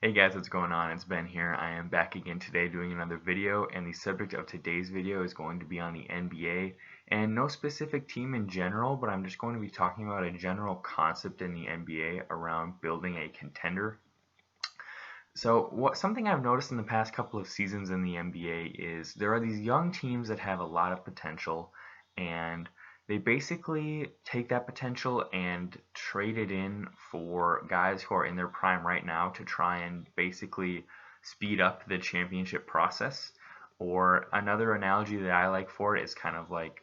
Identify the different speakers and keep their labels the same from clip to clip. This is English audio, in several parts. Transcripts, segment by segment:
Speaker 1: Hey guys, what's going on? It's Ben here. I am back again today doing another video, and the subject of today's video is going to be on the NBA, and no specific team in general, but I'm just going to be talking about a general concept in the NBA around building a contender. So something I've noticed in the past couple of seasons in the NBA is there are these young teams that have a lot of potential, and they basically take that potential and trade it in for guys who are in their prime right now to try and basically speed up the championship process. Or another analogy that I like for it is kind of like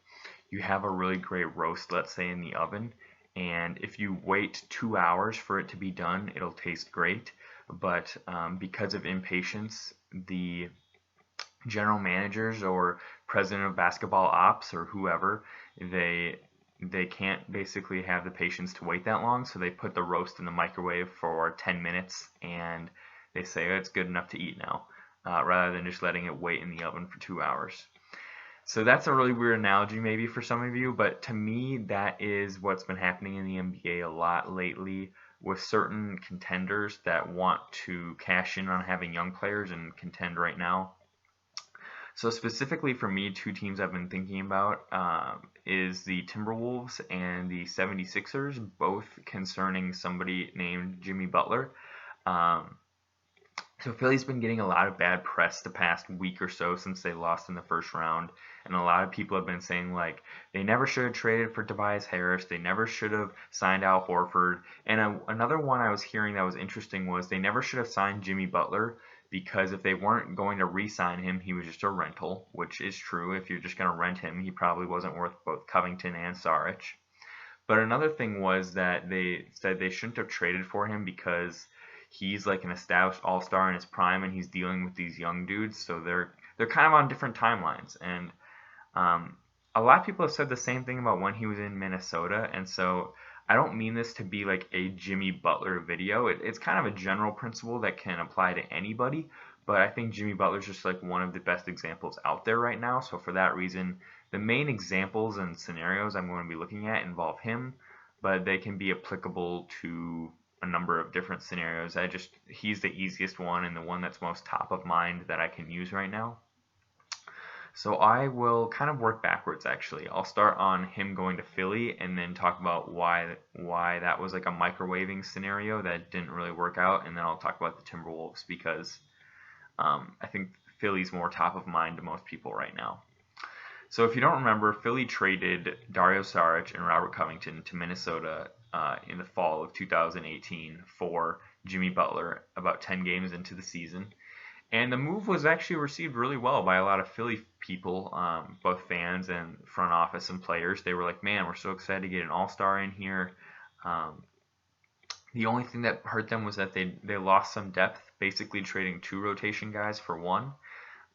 Speaker 1: you have a really great roast, let's say, in the oven, and if you wait 2 hours for it to be done, it'll taste great. But because of impatience, the general managers or president of basketball ops or whoever, they they can't basically have the patience to wait that long, so they put the roast in the microwave for 10 minutes and they say, oh, it's good enough to eat now, rather than just letting it wait in the oven for 2 hours. So that's a really weird analogy maybe for some of you, but to me that is what's been happening in the NBA a lot lately with certain contenders that want to cash in on having young players and contend right now. So specifically for me, two teams I've been thinking about is the Timberwolves and the 76ers, both concerning somebody named Jimmy Butler. Um, so Philly's been getting a lot of bad press the past week or so since they lost in the first round, and a lot of people have been saying like they never should have traded for Tobias Harris, they never should have signed Al Horford, and another one I was hearing that was interesting was they never should have signed Jimmy Butler because if they weren't going to re-sign him, he was just a rental, which is true. If you're just going to rent him, he probably wasn't worth both Covington and Saric. But another thing was that they said they shouldn't have traded for him because he's like an established all-star in his prime and he's dealing with these young dudes, so they're kind of on different timelines. And a lot of people have said the same thing about when he was in Minnesota, and so I don't mean this to be like a Jimmy Butler video. It's kind of a general principle that can apply to anybody, but I think Jimmy Butler's just like one of the best examples out there right now. So for that reason, the main examples and scenarios I'm going to be looking at involve him, but they can be applicable to a number of different scenarios. He's the easiest one and the one that's most top of mind that I can use right now. So I will kind of work backwards actually. I'll start on him going to Philly and then talk about why that was like a microwaving scenario that didn't really work out, and then I'll talk about the Timberwolves because I think Philly's more top of mind to most people right now. So if you don't remember, Philly traded Dario Saric and Robert Covington to Minnesota in the fall of 2018 for Jimmy Butler about 10 games into the season. And the move was actually received really well by a lot of Philly people, both fans and front office and players. They were like, man, we're so excited to get an all-star in here. The only thing that hurt them was that they lost some depth, basically trading two rotation guys for one.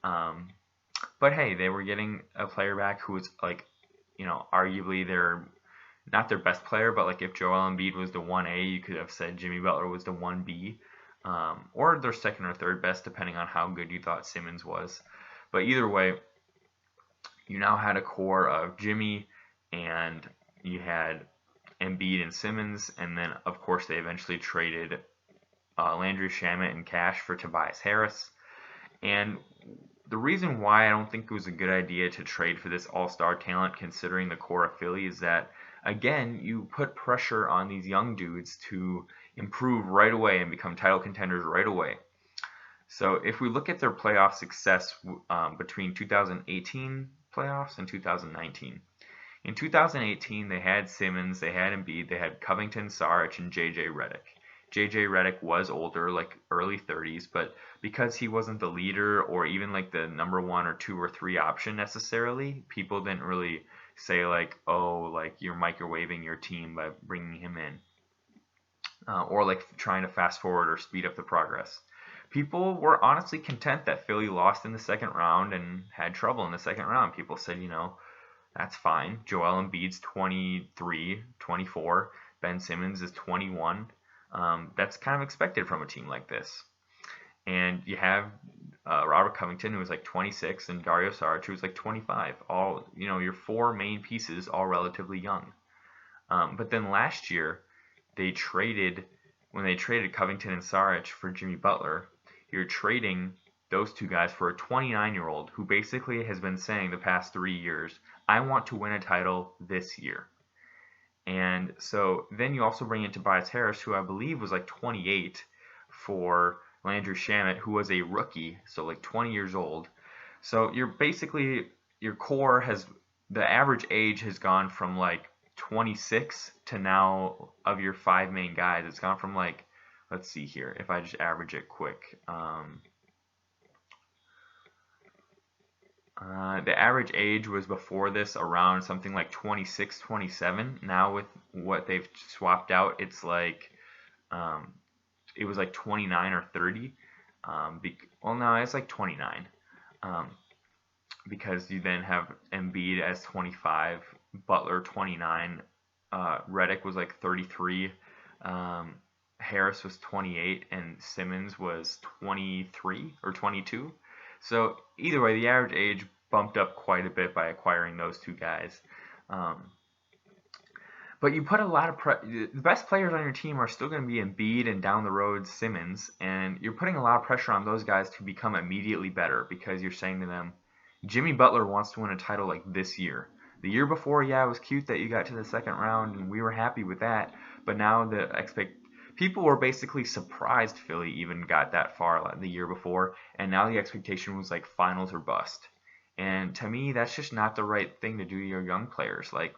Speaker 1: But hey, they were getting a player back who was like, arguably not their best player, but like if Joel Embiid was the 1A, you could have said Jimmy Butler was the 1B. Or their second or third best, depending on how good you thought Simmons was. But either way, you now had a core of Jimmy, and you had Embiid and Simmons, and then, of course, they eventually traded Landry Shamet and cash for Tobias Harris. And the reason why I don't think it was a good idea to trade for this all-star talent, considering the core of Philly, is that, again, you put pressure on these young dudes to improve right away and become title contenders right away. So if we look at their playoff success between 2018 playoffs and 2019. In 2018, they had Simmons, they had Embiid, they had Covington, Saric, and J.J. Redick. J.J. Redick was older, like early 30s, but because he wasn't the leader or even like the number 1 or 2 or 3 option necessarily, people didn't really say like, oh, like you're microwaving your team by bringing him in. Or like trying to fast forward or speed up the progress. People were honestly content that Philly lost in the second round and had trouble in the second round. People said, that's fine. Joel Embiid's 23, 24. Ben Simmons is 21. That's kind of expected from a team like this. And you have Robert Covington, who was like 26, and Dario Saric, who was like 25. All, your four main pieces, all relatively young. But then last year, they traded when they traded Covington and Saric for Jimmy Butler, you're trading those two guys for a 29-year-old who basically has been saying the past 3 years, I want to win a title this year. And so then you also bring in Tobias Harris, who I believe was like 28, for Landry Shamet, who was a rookie, so like 20 years old. So you're basically, your core has, the average age has gone from like 26 to now, of your 5 main guys, it's gone from like, let's see here, if I just average it quick. The average age was before this around something like 26, 27. Now with what they've swapped out, it's like, it was like 29 or 30. Well, no, it's like 29. Because you then have Embiid as 25, Butler 29, Redick was like 33, Harris was 28, and Simmons was 23 or 22. So either way, the average age bumped up quite a bit by acquiring those two guys. But you put a lot of the best players on your team are still going to be Embiid and down the road Simmons, and you're putting a lot of pressure on those guys to become immediately better because you're saying to them, Jimmy Butler wants to win a title like this year. The year before, yeah, it was cute that you got to the second round and we were happy with that, but now people were basically surprised Philly even got that far the year before, and now the expectation was like finals or bust. And to me, that's just not the right thing to do to your young players. Like,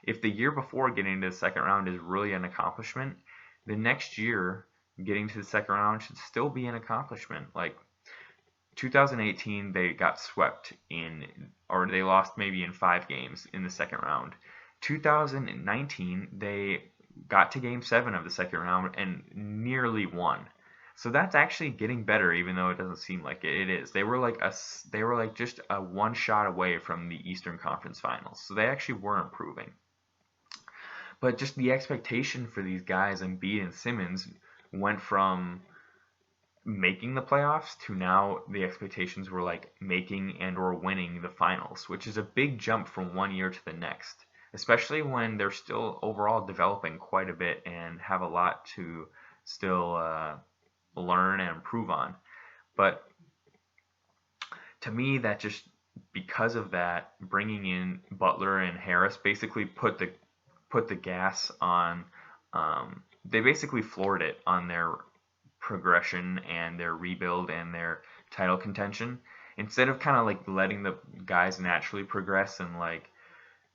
Speaker 1: if the year before getting to the second round is really an accomplishment, the next year getting to the second round should still be an accomplishment. Like 2018, they got swept or they lost maybe in 5 games in the second round. 2019, they got to game 7 of the second round and nearly won. So that's actually getting better, even though it doesn't seem like it is. They were like just a one shot away from the Eastern Conference Finals. So they actually were improving. But just the expectation for these guys, Embiid and Simmons, went from making the playoffs to now the expectations were like making and or winning the finals, which is a big jump from one year to the next, especially when they're still overall developing quite a bit and have a lot to still learn and improve on. But to me, that just, because of that, bringing in Butler and Harris basically put the gas on, they basically floored it on their progression and their rebuild and their title contention, instead of kind of like letting the guys naturally progress. And like,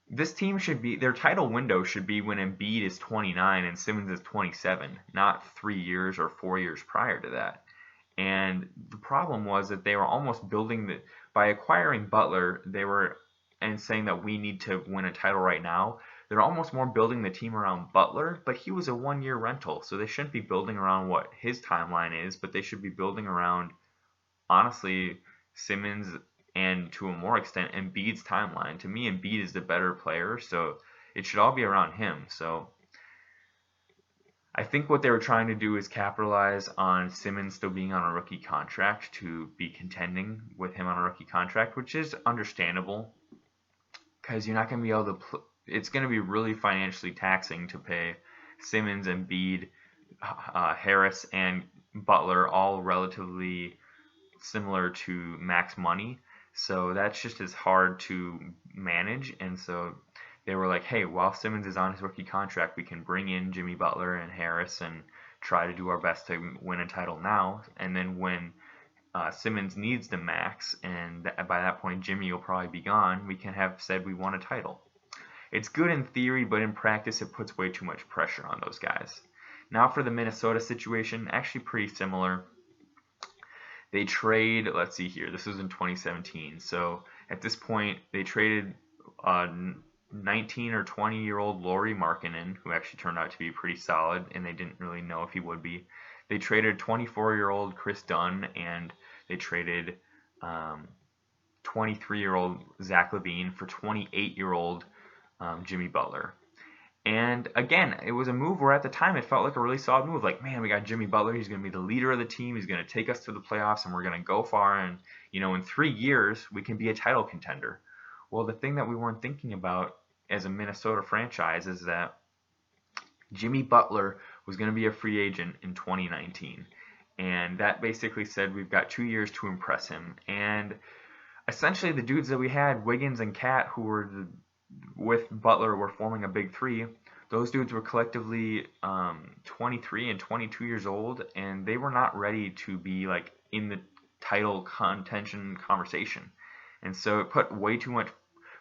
Speaker 1: this team should be, their title window should be when Embiid is 29 and Simmons is 27, not 3 years or 4 years prior to that. And the problem was that they were almost building by acquiring Butler, and saying that we need to win a title right now, they're almost more building the team around Butler, but he was a 1-year rental, so they shouldn't be building around what his timeline is, but they should be building around, honestly, Simmons and to a more extent Embiid's timeline. To me, Embiid is the better player, so it should all be around him. So I think what they were trying to do is capitalize on Simmons still being on a rookie contract to be contending with him on a rookie contract, which is understandable because you're not going to be able to it's going to be really financially taxing to pay Simmons, Embiid, Harris, and Butler, all relatively similar to max money. So that's just as hard to manage. And so they were like, hey, while Simmons is on his rookie contract, we can bring in Jimmy Butler and Harris and try to do our best to win a title now. And then when Simmons needs the max, and by that point Jimmy will probably be gone, we can have said we won a title. It's good in theory, but in practice it puts way too much pressure on those guys. Now for the Minnesota situation, actually pretty similar. They trade, let's see here, this was in 2017. So at this point, they traded 19 or 20-year-old Lauri Markkanen, who actually turned out to be pretty solid, and they didn't really know if he would be. They traded 24-year-old Chris Dunn, and they traded 23-year-old Zach LaVine for 28-year-old Jimmy Butler. And again, it was a move where at the time it felt like a really solid move. Like, man, we got Jimmy Butler. He's going to be the leader of the team. He's going to take us to the playoffs, and we're going to go far. And, in 3 years, we can be a title contender. Well, the thing that we weren't thinking about as a Minnesota franchise is that Jimmy Butler was going to be a free agent in 2019. And that basically said we've got 2 years to impress him. And essentially the dudes that we had, Wiggins and Cat, who were with Butler, were forming a big three. Those dudes were collectively 23 and 22 years old, and they were not ready to be like in the title contention conversation. And so it put way too much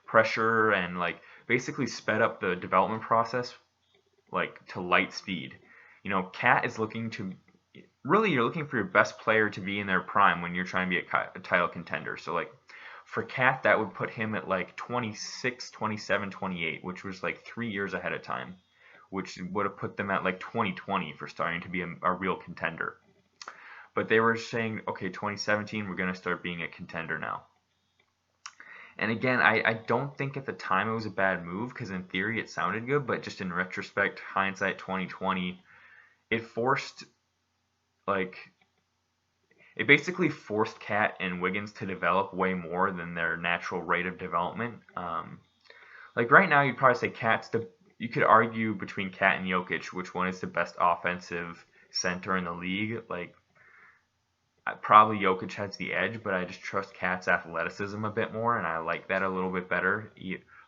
Speaker 1: pressure and like basically sped up the development process like to light speed. You know, Cat is looking to really, you're looking for your best player to be in their prime when you're trying to be a title contender. So like for Cat, that would put him at like 26, 27, 28, which was like 3 years ahead of time, which would have put them at like 2020 for starting to be a real contender. But they were saying, okay, 2017, we're going to start being a contender now. And again, I don't think at the time it was a bad move, because in theory it sounded good, but just in retrospect, hindsight 2020, it forced, like, it basically forced Cat and Wiggins to develop way more than their natural rate of development. Like right now, you'd probably say you could argue between Cat and Jokic, which one is the best offensive center in the league. Like, probably Jokic has the edge, but I just trust Cat's athleticism a bit more, and I like that a little bit better.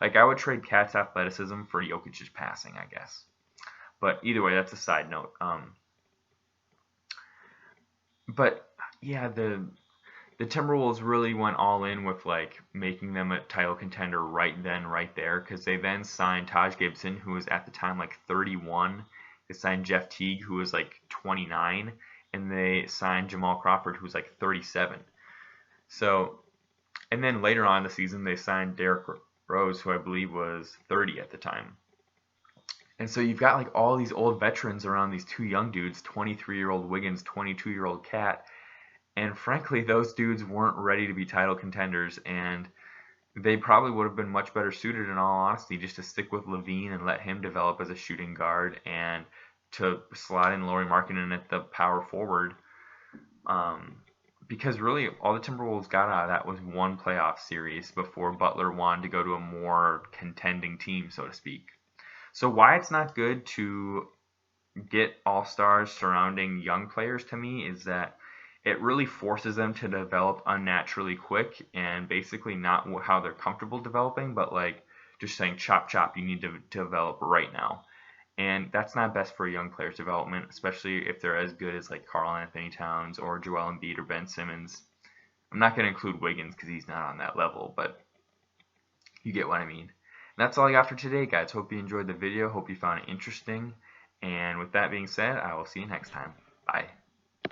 Speaker 1: Like, I would trade Cat's athleticism for Jokic's passing, I guess. But either way, that's a side note. But yeah, the Timberwolves really went all in with like making them a title contender right then, right there, because they then signed Taj Gibson, who was at the time like 31. They signed Jeff Teague, who was like 29. And they signed Jamal Crawford, who was like 37. So, and then later on in the season, they signed Derrick Rose, who I believe was 30 at the time. And so you've got like all these old veterans around these two young dudes, 23-year-old Wiggins, 22-year-old Cat. And frankly, those dudes weren't ready to be title contenders, and they probably would have been much better suited, in all honesty, just to stick with Levine and let him develop as a shooting guard and to slot in Lauri Markkanen at the power forward, because really all the Timberwolves got out of that was one playoff series before Butler wanted to go to a more contending team, so to speak. So why it's not good to get all-stars surrounding young players, to me, is that it really forces them to develop unnaturally quick, and basically not how they're comfortable developing, but like just saying chop chop, you need to develop right now. And that's not best for a young player's development, especially if they're as good as like Karl-Anthony Towns or Joel Embiid or Ben Simmons. I'm not going to include Wiggins because he's not on that level, but you get what I mean. And that's all I got for today, guys. Hope you enjoyed the video. Hope you found it interesting. And with that being said, I will see you next time. Bye.